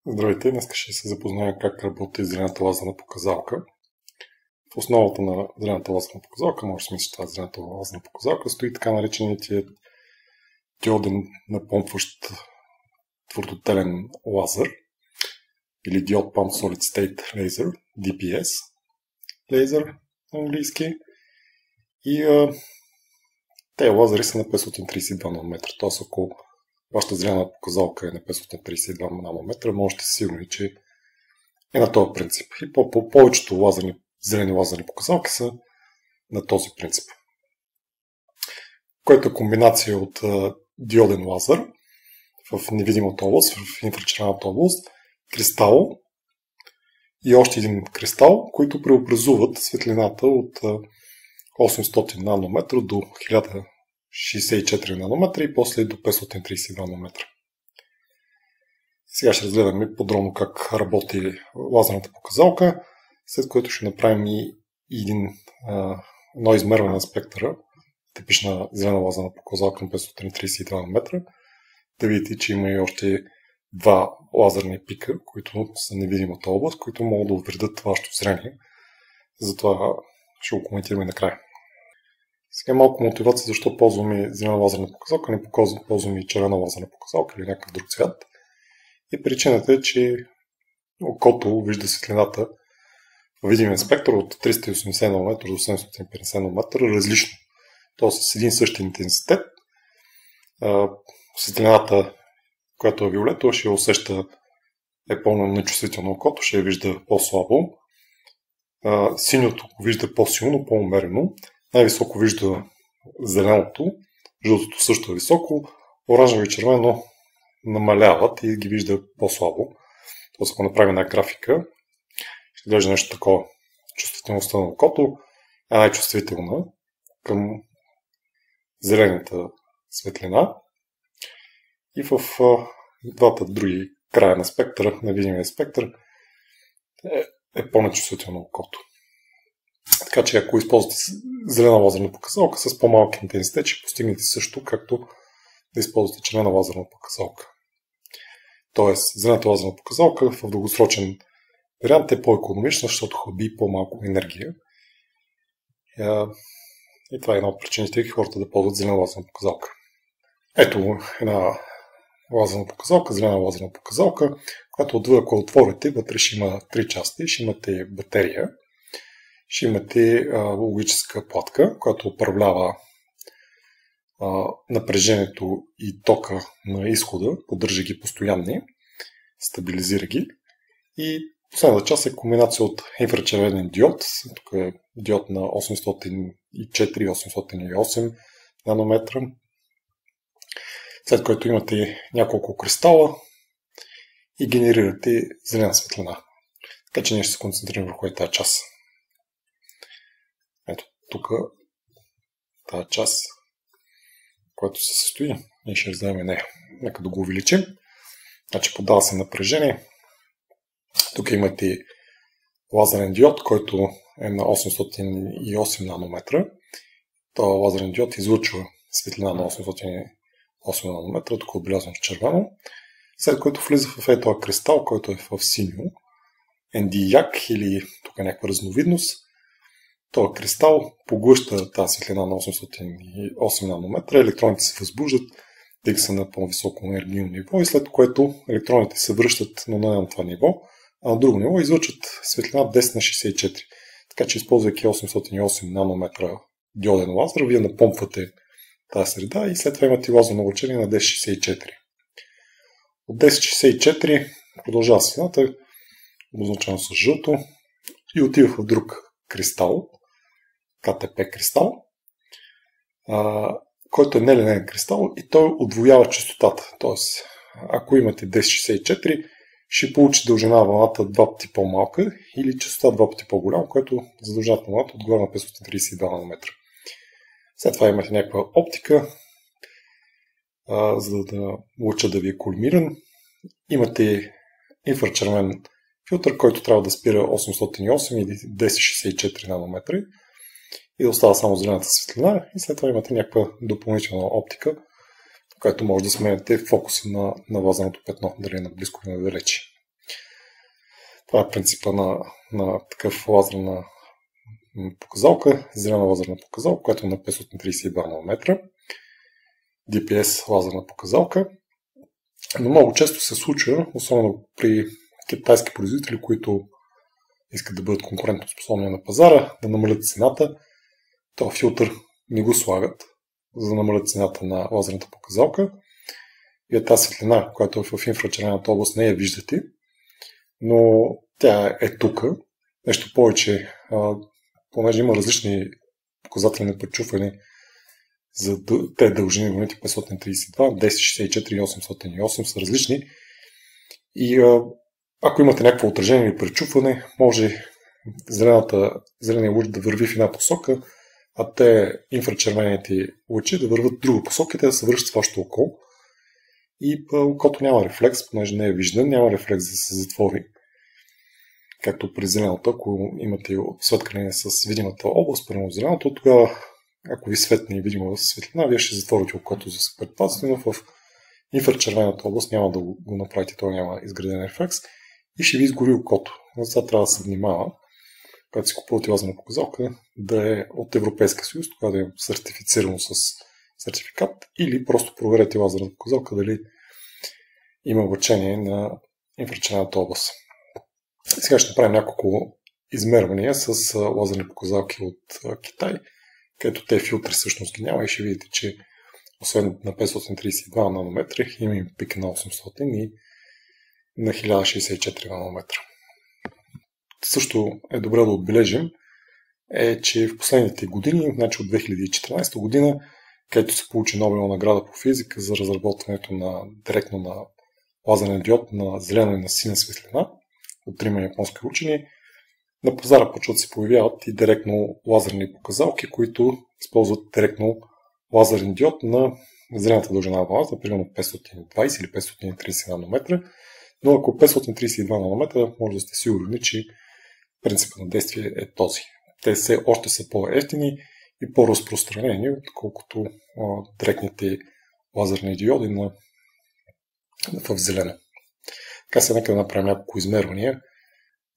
Здравейте, днес ще се запознаем как работи зелената лазерна показалка. В основата на зелената лазерна показалка, може да смислиш това зелената лазерна показалка, стои така нареченият диоден напомпващ твърдотелен лазер или диод Pump Solid State Laser, DPS лазер на английски. И тези лазери са на 532 нанометра, т.е. ако вашата зелена показалка е на 532 нанометра, можете си сигурни, че е на този принцип. И повечето зелени лазерни показалки са на този принцип. Което е комбинация от диоден лазер в невидимата област, в инфрачервената област, кристал и още един кристал, които преобразуват светлината от 800 нанометра до 1064 нанометра и после до 532 нанометра. Сега ще разгледаме подробно как работи лазерната показалка, след което ще направим и едно измерване на спектъра, типична зелена лазерна показалка на 532 нанометра, да видите, че има и още два лазерни пика, които са невидимата област, които могат да увредят вашето зрение. Затова ще го коментираме накрая. Сега малко мотивация защо ползваме зелена лазерна показалка, не ползваме и червена лазерна показалка или някакъв друг цвят. И причината е, че окото вижда светлината в видимия спектър от 380 нанометра до 750 нанометра различно. Тоест с един същи интензитет. Светлината, която е виолетова, ще я усеща, е по-нечувствително окото, ще я вижда по-слабо. Синьото вижда по-силно, по-умерено. Най-високо вижда зеленото, жълтото също е високо, оранжево и червено намаляват и ги вижда по-слабо. Тоест, ако направим една графика, ще глежда нещо такова. Чувствителността на окото е най-чувствителна към зелената светлина и в двата други края на спектъра, на видимия спектър, е по-нечувствително окото. Така че ако използвате зелена лазерна показалка с по-малък интензитет, ще постигнете също, както да използвате червена лазерна показалка. Тоест, зелената лазерна показалка в дългосрочен вариант е по-икономична, защото хаби по-малко енергия. И това е една от причините хората да ползват зелена лазерна показалка. Ето една лазерна показалка, зелена лазерна показалка, която ако отворите, вътре ще има три части. Ще имате батерия, ще имате логическа платка, която управлява напрежението и тока на изхода, поддържа ги постоянни, стабилизира ги. И последната част е комбинация от инфрачервенен диод. Тук е диод на 804-808 нанометра. След което имате няколко кристала и генерирате зелена светлина. Така че ние ще се концентрираме върху тази част. Ето тук тази част, която се състои, ние ще разгледаме нея. Нека да го увеличим. Значи подава се напрежение. Тук имате лазерен диод, който е на 808 нанометра. Този лазерен диод излъчва светлина на 808 нанометра, тук е отбелязвам с червено. След което влиза в този кристал, който е в синьо, Nd:YAG или тук е някаква разновидност. Този кристал поглъща тази светлина на 808 нанометра, електроните се възбуждат, тъй са на по-високо енергийно ниво и след което електроните се връщат на това ниво, а на друго ниво излъчат светлина 10 на 64. Така че използвайки 808 нанометра диоден лазер, вие напомпвате тази среда и след това имате лазерно лъчение на 1064. От 1064 продължава светлината, обозначено с жълто, и отива в друг кристал, КТП кристал, който е нелинейен кристал и той удвоява честотата. Тоест, ако имате 1064, ще получи дължина на вълната 2 пъти по-малка или честота 2 пъти по-голяма, което задължава вълната отгоре на 532 нанометра. След това имате някаква оптика, за да лъча да ви е колимиран. Имате инфрачервен филтър, който трябва да спира 808 или 1064 нанометри и да остава само зелената светлина. И след това имате някаква допълнителна оптика, в която може да сменяте фокуса на лазерното петно, дали е наблизко или надалече. Това е принципа на такъв лазерна показалка, зелена лазерна показалка, която е на 532 нанометра. DPS лазерна показалка. Но много често се случва, особено при китайски производители, които искат да бъдат конкурентоспособни на пазара, да намалят цената. Този филтър не го слагат, за да намалят цената на лазерната показалка. И тази светлина, която е в инфрачервената област, не я виждате, но тя е тук. Нещо повече, понеже има различни показатели на пречупване за тези дължини, вълните 532, 1064 и 808 са различни. И ако имате някакво отражение или пречупване, може зеления луч да върви в една посока, а те инфрачервените лъчи да върват в друга посока и те да се връщат в вашето око. И окото няма рефлекс, понеже не е виждан, няма рефлекс да се затвори. Както при зеленото, ако имате светкане с видимата област, примерно зеленото, тогава, ако ви светне и видима светлина, вие ще затворите окото за да се предпазите, но в инфрачервената област няма да го направите, той няма изграден рефлекс и ще ви изгори окото. Затова трябва да се внимава, когато си купувате лазерна показалка, да е от Европейския съюз, тогава да е сертифицирано с сертификат, или просто проверете лазерната показалка дали има лъчение на инфрачервената област. Сега ще направим няколко измервания с лазерни показалки от Китай, където те филтри всъщност ги няма и ще видите, че освен на 532 нанометра, има и пик на 800 и на 1064 нанометра. Също е добре да отбележим, че в последните години, значи от 2014 година, където се получи Нобелова награда по физика за разработването директно на лазерен диод на зелена и на синя светлина от трима японски учени, на пазара почват се появяват и директно лазерни показалки, които използват директно лазерен диод на зелената дължина на вълната, примерно 520 или 530 нанометра. Но ако 532 нанометра, може да сте сигурни, че принципът на действие е този. Те още са по-евтини и по-разпространени, отколкото директните лазерни диоди в зелено. Така се нека да направим няколко измервания,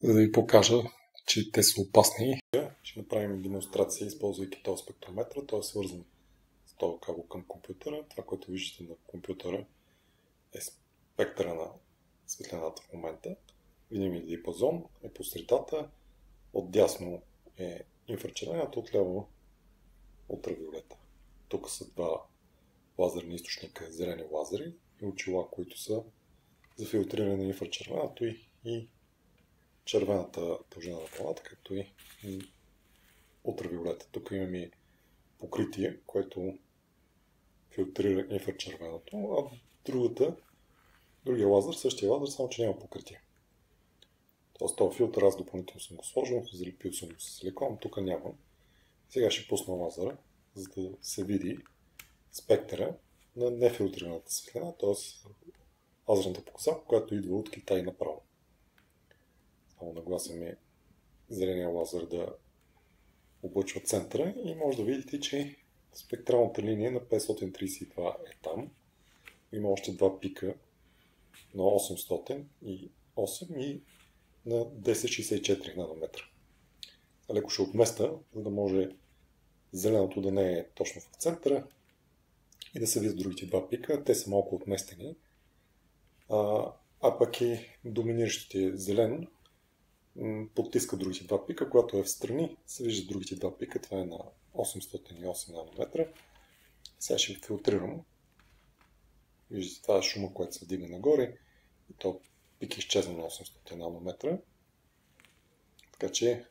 за да ви покажа, че те са опасни. Ще направим демонстрация, използвайки този спектрометър. Той е свързан с този кабел към компютъра. Това, което виждате на компютъра, е спектъра на светлината в момента. Видимият диапазон е по средата. Отдясно е инфрачервената, отляво ултравиолета. Тук са два лазерни източника, зелени лазери и очила, които са за филтриране на инфрачервеното и червената дължина на вълната, както и ултравиолета. Тук имаме покритие, което филтрира инфрачервеното, а другия лазер, същия лазер, само че няма покритие. Тоест този филтър аз допълнително съм го сложил, залепил съм го с силикон, тук няма. Сега ще пусна лазера, за да се види спектъра на нефилтрираната светлина, т.е. лазерната показалка, която идва от Китай направо. Само нагласяме зеления лазер да облъчва центъра и може да видите, че спектралната линия на 532 е там. Има още два пика на 808 и на 1064 нанометра. Леко ще отместа, за да може зеленото да не е точно в центъра и да се видят другите два пика. Те са малко отместени. А пък и доминиращите зелено потиска другите два пика, когато е в страни, се вижда другите два пика, това е на 808 нанометра. Сега ще филтрирам. Виждате, това е шума, който се вдига нагоре и то пик изчезна на 800 нанометра. Така че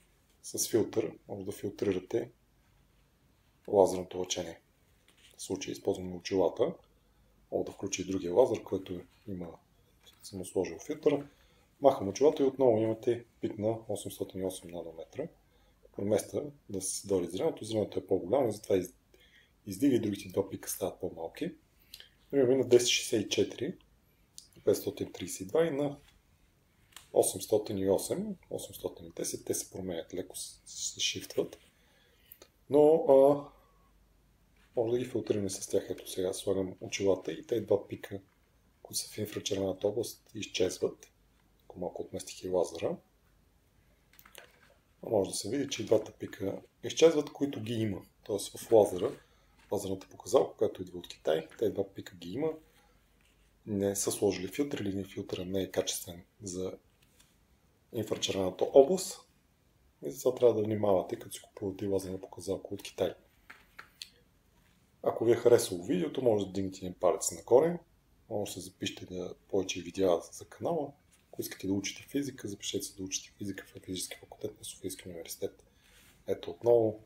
с филтър може да филтрирате лазерното лъчение. В случай използваме очилата, мога да включа и другия лазер, който съм сложил филтър. Махам очилата и отново имате пик на 808 нанометра. Проместа да се дойде зеленото е по-голямо и затова издига и другите два пика стават по-малки. Имаме на 1064, 532 и на 808, 810, те се променят, леко се шифтват. Но може да ги филтрираме с тях. Ето сега слагам очилата и тези два пика, които са в инфрачервената област, изчезват. Ако малко отместих и лазера. може да се види, че и двата пика изчезват, които ги има. Тоест в лазерната показалка, която идва от Китай, тези два пика ги има. Не са сложили филтър или филтъра не е качествен за инфрачервената област. И за това трябва да внимавате, като си купувате лазерна показалка от Китай. Ако ви е харесало видеото, може да дигнете един палец нагоре. Може да се запишете повече видеа за канала. Ако искате да учите физика, запишете се да учите физика в физически факултет на Софийския университет. Ето отново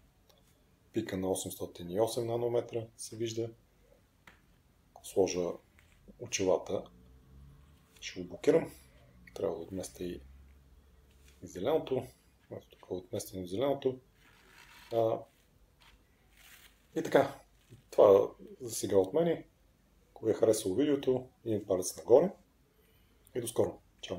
пика на 808 нанометра се вижда. Ако сложа очилата, ще го блокирам. Трябва да отместя и зеленото. Ето така отместено зеленото. И така, това за сега от мен. Ако ви е харесало видеото, един палец нагоре и до скоро. Чао!